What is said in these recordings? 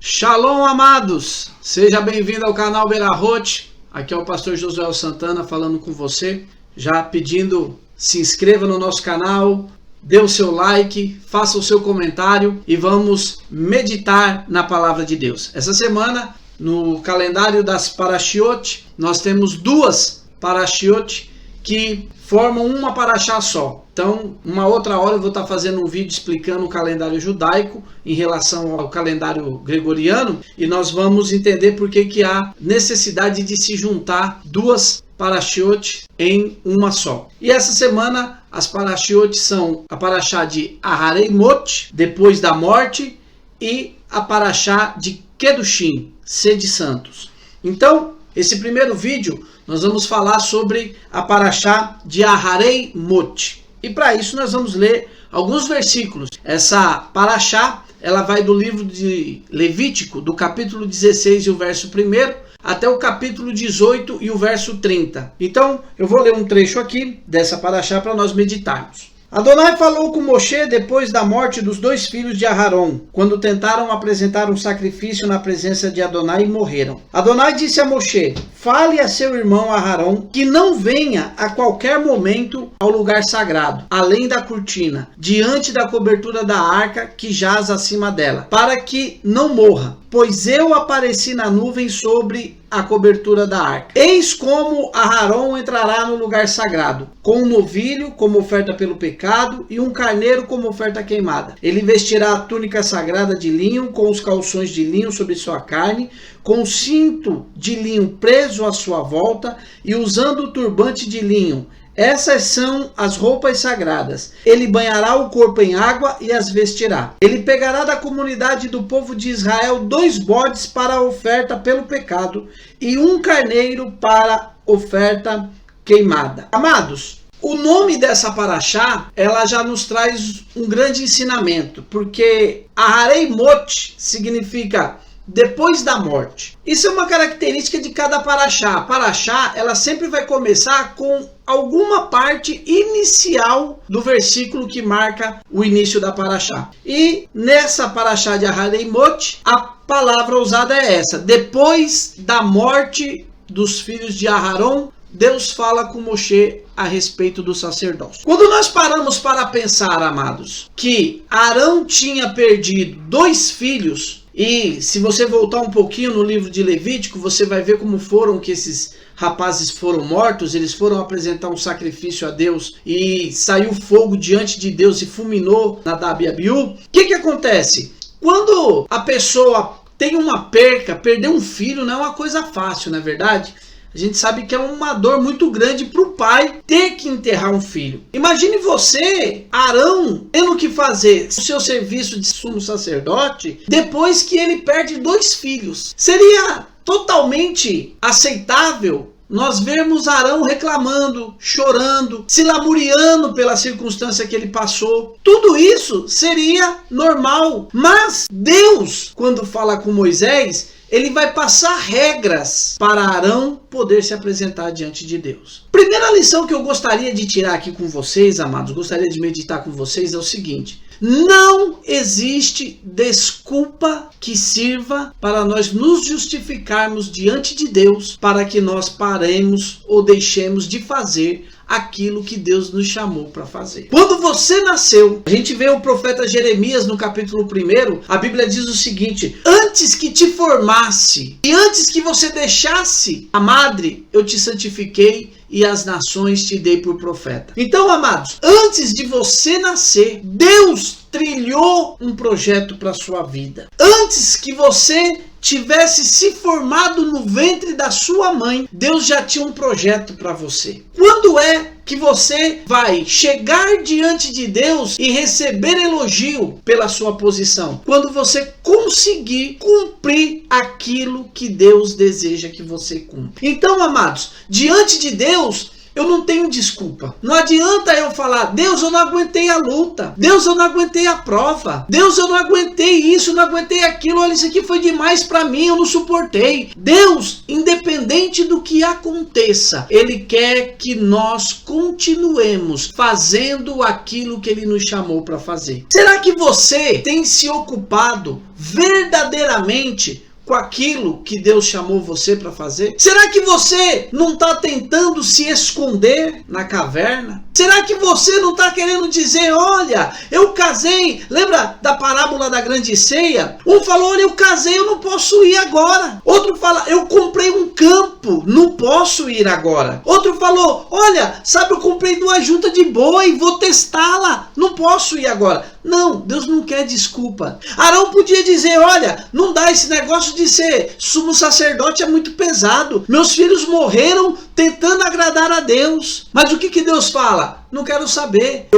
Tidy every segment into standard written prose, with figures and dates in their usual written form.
Shalom, amados! Seja bem-vindo ao canal Berahot. Aqui é o pastor Josué Santana falando com você. Já pedindo, se inscreva no nosso canal, dê o seu like, faça o seu comentário e vamos meditar na palavra de Deus. Essa semana, no calendário das Parashiot, nós temos duas Parashiot que formam uma paraxá só. Então, uma outra hora eu vou estar fazendo um vídeo explicando o calendário judaico em relação ao calendário gregoriano e nós vamos entender por que há necessidade de se juntar duas Parashiot em uma só. E essa semana as Parashiot são a paraxá de Aharei Mot, depois da morte, e a paraxá de Kedushim, sede santos. Então, esse primeiro vídeo nós vamos falar sobre a paraxá de Aharei Mot. E para isso nós vamos ler alguns versículos. Essa paraxá, ela vai do livro de Levítico, do capítulo 16 e o verso 1, até o capítulo 18 e o verso 30. Então, eu vou ler um trecho aqui dessa paraxá para nós meditarmos. Adonai falou com Moshe depois da morte dos dois filhos de Aharon, quando tentaram apresentar um sacrifício na presença de Adonai e morreram. Adonai disse a Moshe: fale a seu irmão Aharon que não venha a qualquer momento ao lugar sagrado, além da cortina, diante da cobertura da arca que jaz acima dela, para que não morra, pois eu apareci na nuvem sobre a cobertura da arca. Eis como Aharon entrará no lugar sagrado, com um novilho como oferta pelo pecado e um carneiro como oferta queimada. Ele vestirá a túnica sagrada de linho, com os calções de linho sobre sua carne, com o cinto de linho preso à sua volta e usando o turbante de linho. Essas são as roupas sagradas. Ele banhará o corpo em água e as vestirá. Ele pegará da comunidade do povo de Israel 2 bodes para a oferta pelo pecado e um carneiro para oferta queimada. Amados, o nome dessa paraxá, ela já nos traz um grande ensinamento, porque Aharei Mot significa depois da morte. Isso é uma característica de cada paraxá. A paraxá, ela sempre vai começar com alguma parte inicial do versículo que marca o início da paraxá. E nessa paraxá de Aharei Mot, a palavra usada é essa: depois da morte dos filhos de Aharon, Deus fala com Moshe a respeito do sacerdócio. Quando nós paramos para pensar, amados, que Arão tinha perdido 2 filhos, e se você voltar um pouquinho no livro de Levítico, você vai ver como foram que esses rapazes foram mortos. Eles foram apresentar um sacrifício a Deus e saiu fogo diante de Deus e fulminou Nadab e Abiú. O que acontece? Quando a pessoa tem uma perca, perder um filho não é uma coisa fácil, não é verdade? A gente sabe que é uma dor muito grande para o pai ter que enterrar um filho. Imagine você, Arão, tendo que fazer o seu serviço de sumo sacerdote depois que ele perde 2 filhos. Seria totalmente aceitável nós vermos Arão reclamando, chorando, se lamuriando pela circunstância que ele passou. Tudo isso seria normal. Mas Deus, quando fala com Moisés, ele vai passar regras para Arão poder se apresentar diante de Deus. Primeira lição que eu gostaria de tirar aqui com vocês, amados, gostaria de meditar com vocês é o seguinte: não existe desculpa que sirva para nós nos justificarmos diante de Deus para que nós paremos ou deixemos de fazer aquilo que Deus nos chamou para fazer. Quando você nasceu, a gente vê o profeta Jeremias no capítulo 1, a Bíblia diz o seguinte: antes que te formasse e antes que você deixasse a madre, eu te santifiquei e as nações te dei por profeta. Então, amados, antes de você nascer, Deus trilhou um projeto para a sua vida. Antes que você tivesse se formado no ventre da sua mãe, Deus já tinha um projeto para você. Quando é que você vai chegar diante de Deus e receber elogio pela sua posição? Quando você conseguir cumprir aquilo que Deus deseja que você cumpra. Então, amados, diante de Deus, eu não tenho desculpa. Não adianta eu falar, Deus, eu não aguentei a luta. Deus, eu não aguentei a prova. Deus, eu não aguentei isso, eu não aguentei aquilo. Olha, isso aqui foi demais para mim, eu não suportei. Deus, independente do que aconteça, Ele quer que nós continuemos fazendo aquilo que Ele nos chamou para fazer. Será que você tem se ocupado verdadeiramente com aquilo que Deus chamou você para fazer? Será que você não está tentando se esconder na caverna? Será que você não está querendo dizer, olha, eu casei? Lembra da parábola da grande ceia? Um falou, olha, eu casei, eu não posso ir agora. Outro fala, eu comprei um campo, não posso ir agora. Outro falou, olha, sabe, eu comprei 2 juntas de boi, vou testá-la, não posso ir agora. Não, Deus não quer desculpa. Arão podia dizer, olha, não dá, esse negócio de ser sumo sacerdote é muito pesado. Meus filhos morreram tentando agradar a Deus. Mas o que Deus fala? Não quero saber.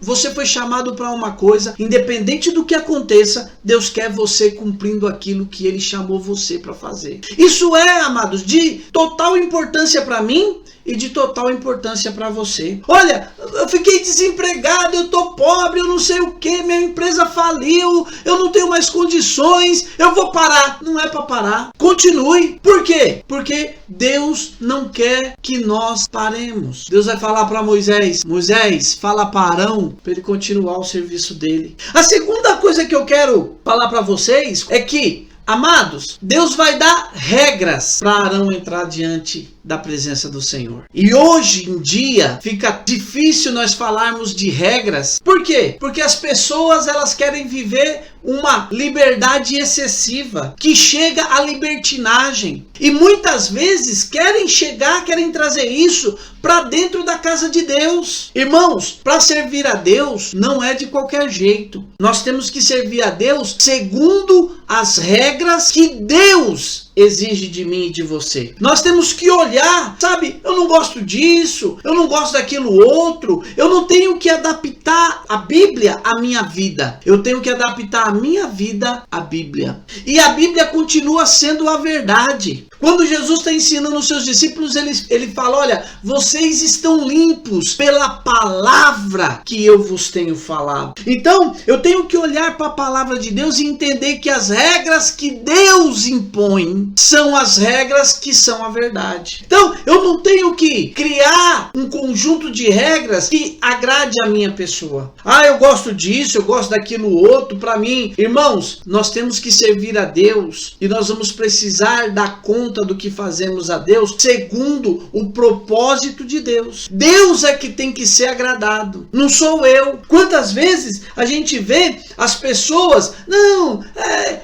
Você foi chamado para uma coisa, independente do que aconteça, Deus quer você cumprindo aquilo que Ele chamou você para fazer. Isso é, amados, de total importância para mim e de total importância para você. Olha, eu fiquei desempregado, eu tô pobre, eu não sei o que, minha empresa faliu, eu não tenho mais condições, eu vou parar. Não é para parar. Continue. Por quê? Porque Deus não quer que nós paremos. Deus vai falar para Moisés, Moisés, fala para Arão para ele continuar o serviço dele. A segunda coisa que eu quero falar para vocês é que, amados, Deus vai dar regras para Arão entrar diante da presença do Senhor. E hoje em dia fica difícil nós falarmos de regras. Por quê? Porque as pessoas, elas querem viver uma liberdade excessiva, que chega à libertinagem. E muitas vezes querem trazer isso para dentro da casa de Deus. Irmãos, para servir a Deus não é de qualquer jeito. Nós temos que servir a Deus segundo as regras que Deus exige de mim e de você. Nós temos que olhar, sabe, eu não gosto disso, eu não gosto daquilo outro, eu não tenho que adaptar a Bíblia à minha vida, eu tenho que adaptar a minha vida à Bíblia. E a Bíblia continua sendo a verdade. Quando Jesus está ensinando os seus discípulos, ele fala, olha, vocês estão limpos pela palavra que eu vos tenho falado. Então, eu tenho que olhar para a palavra de Deus e entender que as regras que Deus impõe são as regras que são a verdade. Então, eu não tenho que criar um conjunto de regras que agrade a minha pessoa. Ah, eu gosto disso, eu gosto daquilo outro. Para mim, irmãos, nós temos que servir a Deus e nós vamos precisar dar conta do que fazemos a Deus segundo o propósito de Deus. Deus é que tem que ser agradado, não sou eu. Quantas vezes a gente vê as pessoas, não,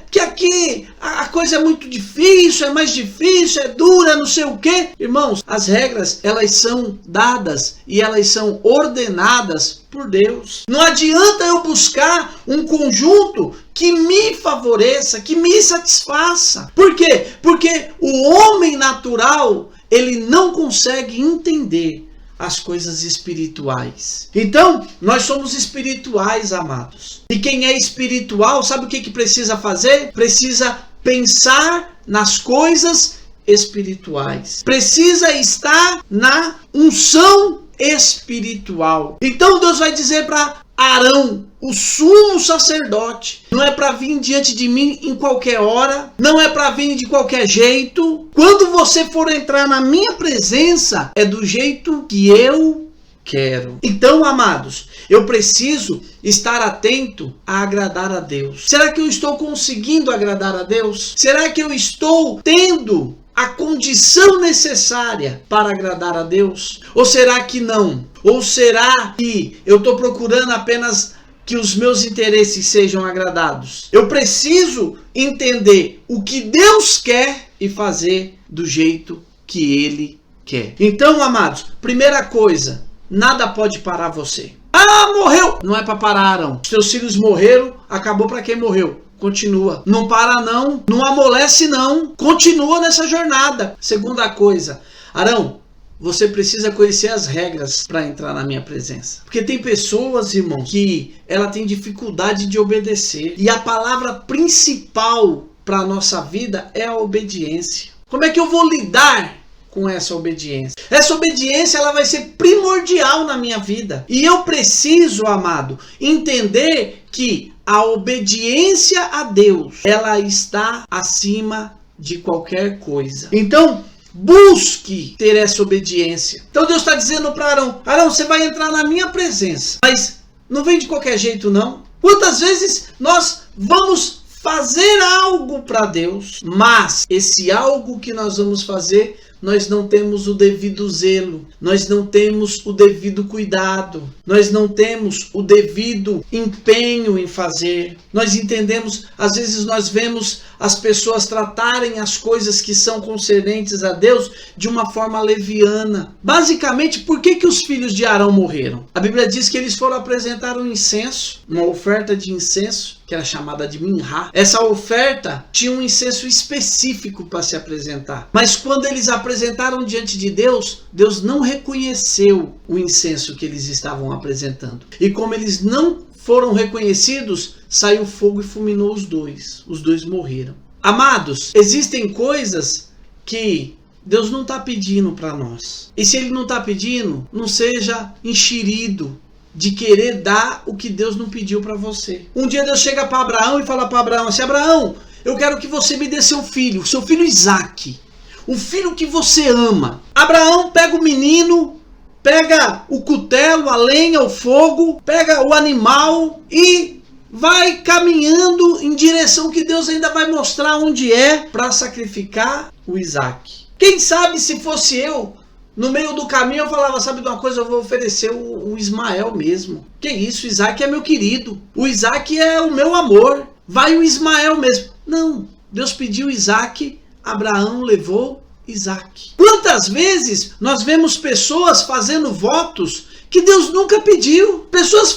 que aqui a coisa é muito difícil, é mais difícil, é dura, não sei o quê. Irmãos, as regras, elas são dadas e elas são ordenadas por Deus. Não adianta eu buscar um conjunto que me favoreça, que me satisfaça. Por quê? Porque o homem natural, ele não consegue entender as coisas espirituais. Então, nós somos espirituais, amados. E quem é espiritual, sabe o que precisa fazer? Precisa pensar nas coisas espirituais. Precisa estar na unção espiritual. Então Deus vai dizer para Arão, o sumo sacerdote, não é para vir diante de mim em qualquer hora, não é para vir de qualquer jeito. Quando você for entrar na minha presença, é do jeito que eu quero. Então, amados, eu preciso estar atento a agradar a Deus. Será que eu estou conseguindo agradar a Deus? Será que eu estou tendo a condição necessária para agradar a Deus? Ou será que não? Ou será que eu estou procurando apenas que os meus interesses sejam agradados? Eu preciso entender o que Deus quer e fazer do jeito que Ele quer. Então, amados, primeira coisa, nada pode parar você. Ah, morreu! Não é para parar, Arão. Os teus filhos morreram, acabou para quem morreu. Continua. Não para não, não amolece não. Continua nessa jornada. Segunda coisa, Arão, você precisa conhecer as regras para entrar na minha presença. Porque tem pessoas, irmãos, que ela tem dificuldade de obedecer. E a palavra principal para a nossa vida é a obediência. Como é que eu vou lidar com essa obediência. Essa obediência ela vai ser primordial na minha vida. E eu preciso, amado, entender que a obediência a Deus, ela está acima de qualquer coisa. Então, busque ter essa obediência. Então Deus está dizendo para Arão, Arão, você vai entrar na minha presença, mas não vem de qualquer jeito não. Quantas vezes nós vamos fazer algo para Deus, mas esse algo que nós vamos fazer, nós não temos o devido zelo, nós não temos o devido cuidado, nós não temos o devido empenho em fazer. Nós entendemos, às vezes nós vemos as pessoas tratarem as coisas que são concernentes a Deus de uma forma leviana. Basicamente, por que os filhos de Arão morreram? A Bíblia diz que eles foram apresentar um incenso, uma oferta de incenso, que era chamada de minhá. Essa oferta tinha um incenso específico para se apresentar. Mas quando eles apresentaram diante de Deus, Deus não reconheceu o incenso que eles estavam apresentando. E como eles não foram reconhecidos, saiu fogo e fulminou os dois. Os dois morreram. Amados, existem coisas que Deus não está pedindo para nós. E se Ele não está pedindo, não seja enxerido de querer dar o que Deus não pediu para você. Um dia Deus chega para Abraão e fala para Abraão assim, Abraão, eu quero que você me dê seu filho Isaque, o filho que você ama. Abraão pega o menino, pega o cutelo, a lenha, o fogo, pega o animal e vai caminhando em direção que Deus ainda vai mostrar onde é para sacrificar o Isaque. Quem sabe se fosse eu, no meio do caminho eu falava, sabe de uma coisa, eu vou oferecer o Ismael mesmo. Que isso, o Isaque é meu querido. O Isaque é o meu amor. Vai o Ismael mesmo. Não, Deus pediu Isaque, Abraão levou Isaque. Quantas vezes nós vemos pessoas fazendo votos que Deus nunca pediu? Pessoas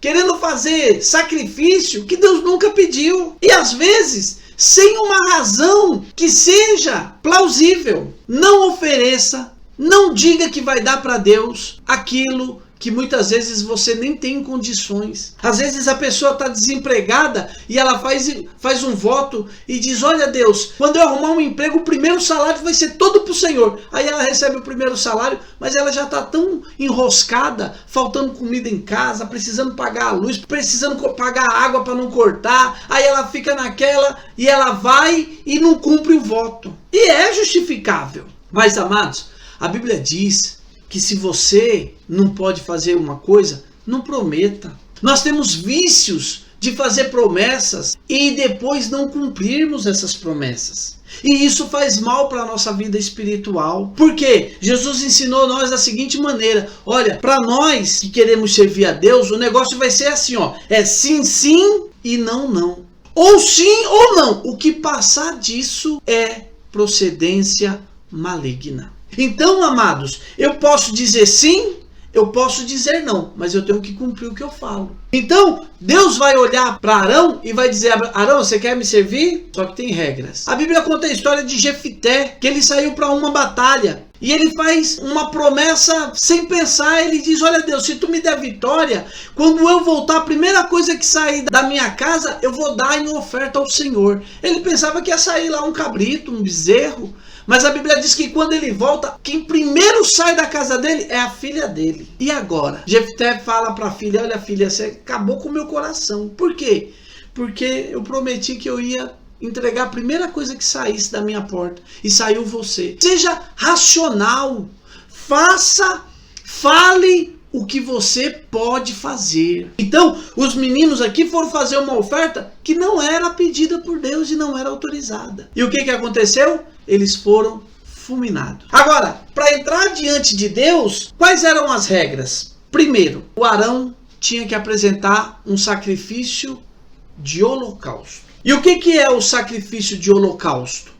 querendo fazer sacrifício que Deus nunca pediu. E às vezes sem uma razão que seja plausível. Não ofereça, não diga que vai dar para Deus aquilo que muitas vezes você nem tem condições. Às vezes a pessoa está desempregada e ela faz um voto e diz, olha Deus, quando eu arrumar um emprego, o primeiro salário vai ser todo para o Senhor. Aí ela recebe o primeiro salário, mas ela já está tão enroscada, faltando comida em casa, precisando pagar a luz, precisando pagar a água para não cortar. Aí ela fica naquela e ela vai e não cumpre o voto. E é justificável. Mas, amados, a Bíblia diz que se você não pode fazer uma coisa, não prometa. Nós temos vícios de fazer promessas e depois não cumprirmos essas promessas. E isso faz mal para a nossa vida espiritual. Por quê? Jesus ensinou nós da seguinte maneira. Olha, para nós que queremos servir a Deus, o negócio vai ser assim, ó. É sim, sim e não, não. Ou sim ou não. O que passar disso é procedência maligna. Então, amados, eu posso dizer sim, eu posso dizer não, mas eu tenho que cumprir o que eu falo. Então, Deus vai olhar para Arão e vai dizer, Arão, você quer me servir? Só que tem regras. A Bíblia conta a história de Jefité, que ele saiu para uma batalha. E ele faz uma promessa sem pensar, ele diz, olha Deus, se tu me der vitória, quando eu voltar, a primeira coisa que sair da minha casa, eu vou dar em oferta ao Senhor. Ele pensava que ia sair lá um cabrito, um bezerro. Mas a Bíblia diz que quando ele volta, quem primeiro sai da casa dele é a filha dele. E agora? Jefté fala para a filha, olha filha, você acabou com o meu coração. Por quê? Porque eu prometi que eu ia entregar a primeira coisa que saísse da minha porta. E saiu você. Seja racional. Fale o que você pode fazer. Então, os meninos aqui foram fazer uma oferta que não era pedida por Deus e não era autorizada. E o que aconteceu? Eles foram fulminados. Agora, para entrar diante de Deus, quais eram as regras? Primeiro, o Arão tinha que apresentar um sacrifício de holocausto. E o que é o sacrifício de holocausto?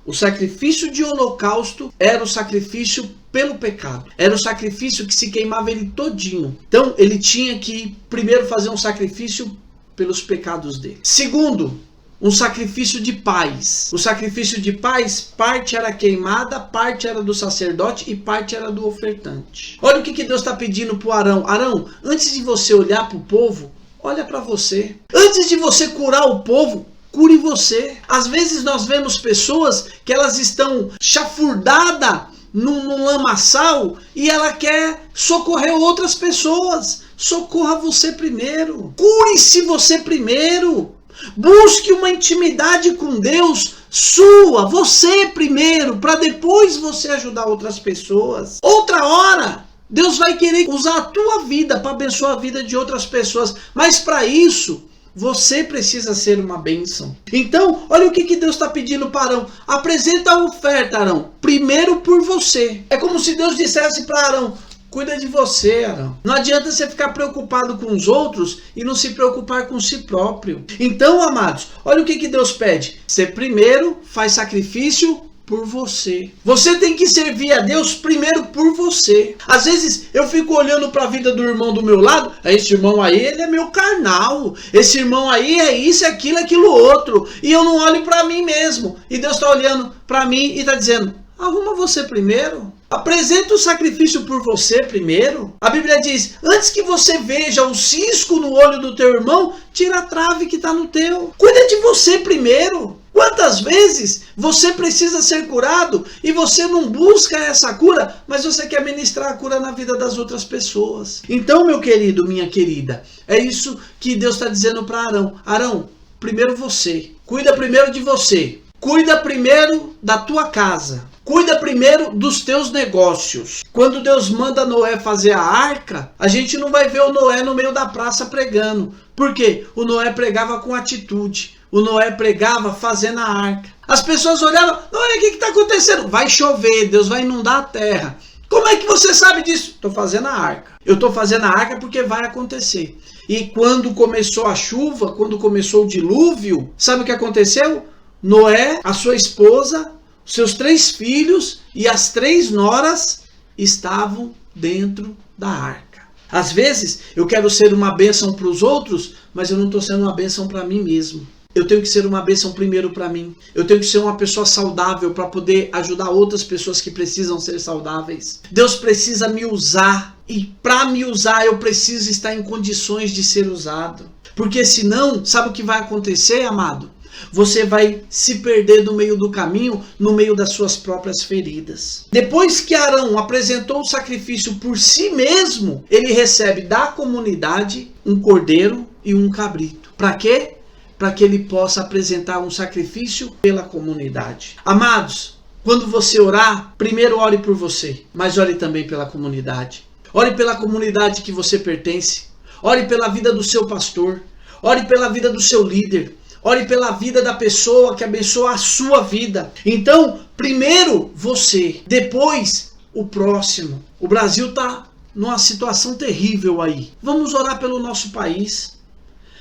O sacrifício de holocausto era o sacrifício pelo pecado. Era o sacrifício que se queimava ele todinho. Então, ele tinha que primeiro fazer um sacrifício pelos pecados dele. Segundo, um sacrifício de paz. O sacrifício de paz, parte era queimada, parte era do sacerdote e parte era do ofertante. Olha o que Deus está pedindo para o Arão. Arão, antes de você olhar para o povo, olha para você. Antes de você curar o povo, cure você. Às vezes nós vemos pessoas que elas estão chafurdadas num lamaçal e ela quer socorrer outras pessoas. Socorra você primeiro. Cure-se você primeiro. Busque uma intimidade com Deus sua, você primeiro, para depois você ajudar outras pessoas. Outra hora, Deus vai querer usar a tua vida para abençoar a vida de outras pessoas. Mas para isso, você precisa ser uma bênção. Então, olha o que Deus está pedindo para Arão. Apresenta a oferta, Arão, primeiro por você. É como se Deus dissesse para Arão: cuida de você, Arão. Não adianta você ficar preocupado com os outros e não se preocupar com si próprio. Então, amados, olha o que Deus pede. Você primeiro faz sacrifício por você. Você tem que servir a Deus primeiro por você. Às vezes eu fico olhando para a vida do irmão do meu lado. Esse irmão aí, ele é meu carnal. Esse irmão aí é isso, aquilo, aquilo outro. E eu não olho para mim mesmo. E Deus está olhando para mim e está dizendo: arruma você primeiro. Apresenta o sacrifício por você primeiro. A Bíblia diz: antes que você veja o cisco no olho do teu irmão, tira a trave que está no teu. Cuida de você primeiro. Quantas vezes você precisa ser curado e você não busca essa cura, mas você quer ministrar a cura na vida das outras pessoas? Então, meu querido, minha querida, é isso que Deus está dizendo para Arão. Arão, primeiro você. Cuida primeiro de você. Cuida primeiro da tua casa. Cuida primeiro dos teus negócios. Quando Deus manda Noé fazer a arca, a gente não vai ver o Noé no meio da praça pregando. Por quê? O Noé pregava com atitude. O Noé pregava fazendo a arca. As pessoas olhavam: Noé, o que está acontecendo? Vai chover, Deus vai inundar a terra. Como é que você sabe disso? Estou fazendo a arca. Eu estou fazendo a arca porque vai acontecer. E quando começou a chuva, quando começou o dilúvio, sabe o que aconteceu? Noé, a sua esposa, seus 3 filhos e as 3 noras estavam dentro da arca. Às vezes eu quero ser uma bênção para os outros, mas eu não estou sendo uma bênção para mim mesmo. Eu tenho que ser uma bênção primeiro para mim. Eu tenho que ser uma pessoa saudável para poder ajudar outras pessoas que precisam ser saudáveis. Deus precisa me usar. E para me usar eu preciso estar em condições de ser usado. Porque senão, sabe o que vai acontecer, amado? Você vai se perder no meio do caminho, no meio das suas próprias feridas. Depois que Arão apresentou o sacrifício por si mesmo, ele recebe da comunidade um cordeiro e um cabrito. Para quê? Para que ele possa apresentar um sacrifício pela comunidade. Amados, quando você orar, primeiro ore por você, mas ore também pela comunidade. Ore pela comunidade que você pertence. Ore pela vida do seu pastor. Ore pela vida do seu líder. Ore pela vida da pessoa que abençoa a sua vida. Então, primeiro você, depois o próximo. O Brasil está numa situação terrível aí. Vamos orar pelo nosso país.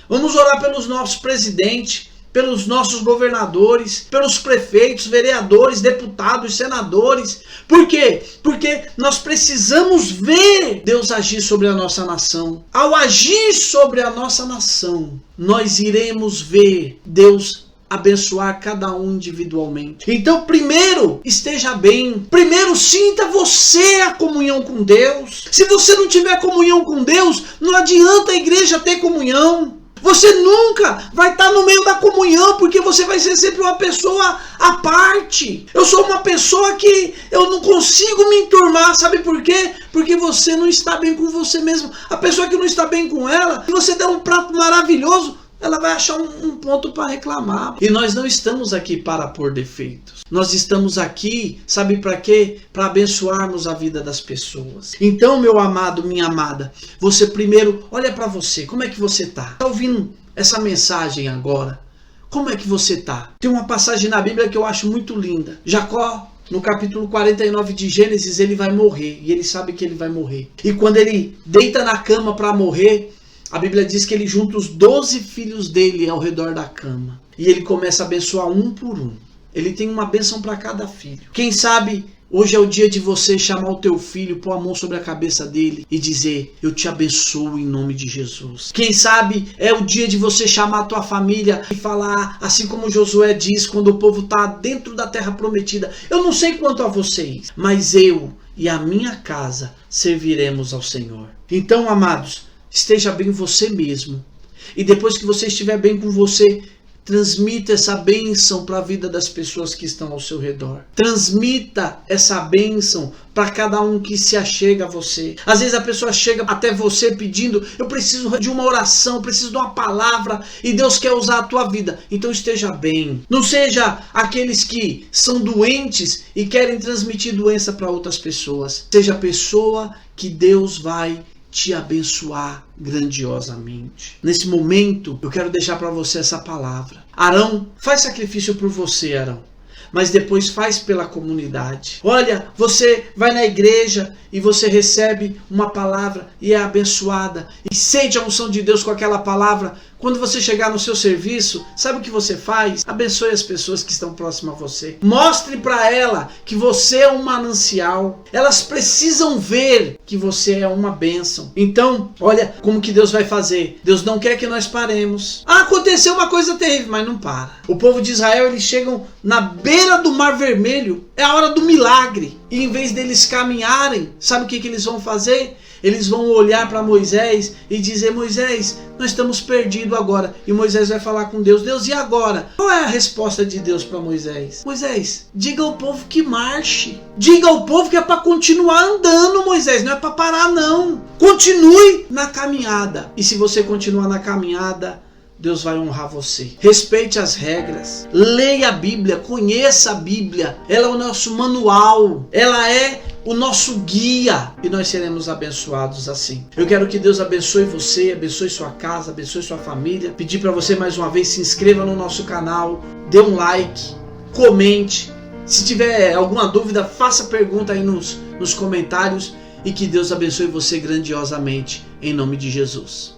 Vamos orar pelos nossos presidentes, pelos nossos governadores, pelos prefeitos, vereadores, deputados, senadores. Por quê? Porque nós precisamos ver Deus agir sobre a nossa nação. Ao agir sobre a nossa nação, nós iremos ver Deus abençoar cada um individualmente. Então, primeiro, esteja bem. Primeiro, sinta você a comunhão com Deus. Se você não tiver comunhão com Deus, não adianta a igreja ter comunhão. Você nunca vai estar no meio da comunhão, porque você vai ser sempre uma pessoa à parte. Eu sou uma pessoa que eu não consigo me enturmar, sabe por quê? Porque você não está bem com você mesmo. A pessoa que não está bem com ela, se você der um prato maravilhoso, ela vai achar um ponto para reclamar. E nós não estamos aqui para pôr defeitos. Nós estamos aqui, sabe para quê? Para abençoarmos a vida das pessoas. Então, meu amado, minha amada, você primeiro olha para você. Como é que você está? Está ouvindo essa mensagem agora? Como é que você está? Tem uma passagem na Bíblia que eu acho muito linda. Jacó, no capítulo 49 de Gênesis, ele vai morrer. E ele sabe que ele vai morrer. E quando ele deita na cama para morrer, a Bíblia diz que ele junta os 12 filhos dele ao redor da cama. E ele começa a abençoar um por um. Ele tem uma bênção para cada filho. Quem sabe hoje é o dia de você chamar o teu filho, pôr a mão sobre a cabeça dele e dizer: eu te abençoo em nome de Jesus. Quem sabe é o dia de você chamar a tua família e falar, assim como Josué diz, quando o povo está dentro da terra prometida: eu não sei quanto a vocês, mas eu e a minha casa serviremos ao Senhor. Então, amados, esteja bem você mesmo. E depois que você estiver bem com você, Transmita essa bênção para a vida das pessoas que estão ao seu redor. Transmita essa bênção para cada um que se achega a você. Às vezes a pessoa chega até você pedindo: eu preciso de uma oração, eu preciso de uma palavra, e Deus quer usar a tua vida. Então esteja bem. Não seja aqueles que são doentes e querem transmitir doença para outras pessoas. Seja a pessoa que Deus vai te abençoar grandiosamente. Nesse momento, eu quero deixar para você essa palavra. Arão, faz sacrifício por você, Arão, mas depois faz pela comunidade. Olha, você vai na igreja e você recebe uma palavra e é abençoada, e sente a unção de Deus com aquela palavra. Quando você chegar no seu serviço, sabe o que você faz? Abençoe as pessoas que estão próximas a você. Mostre para ela que você é um manancial. Elas precisam ver que você é uma bênção. Então, olha como que Deus vai fazer. Deus não quer que nós paremos. Ah, aconteceu uma coisa terrível, mas não para. O povo de Israel, eles chegam na beira do Mar Vermelho. É a hora do milagre. E em vez deles caminharem, sabe o que eles vão fazer? Eles vão olhar para Moisés e dizer: Moisés, nós estamos perdidos agora. E Moisés vai falar com Deus: Deus, e agora? Qual é a resposta de Deus para Moisés? Moisés, diga ao povo que marche. Diga ao povo que é para continuar andando, Moisés. Não é para parar, não. Continue na caminhada. E se você continuar na caminhada, Deus vai honrar você. Respeite as regras. Leia a Bíblia. Conheça a Bíblia. Ela é o nosso manual. Ela é o nosso guia. E nós seremos abençoados assim. Eu quero que Deus abençoe você, abençoe sua casa, abençoe sua família. Pedir para você mais uma vez, se inscreva no nosso canal. Dê um like. Comente. Se tiver alguma dúvida, faça pergunta aí nos comentários. E que Deus abençoe você grandiosamente. Em nome de Jesus.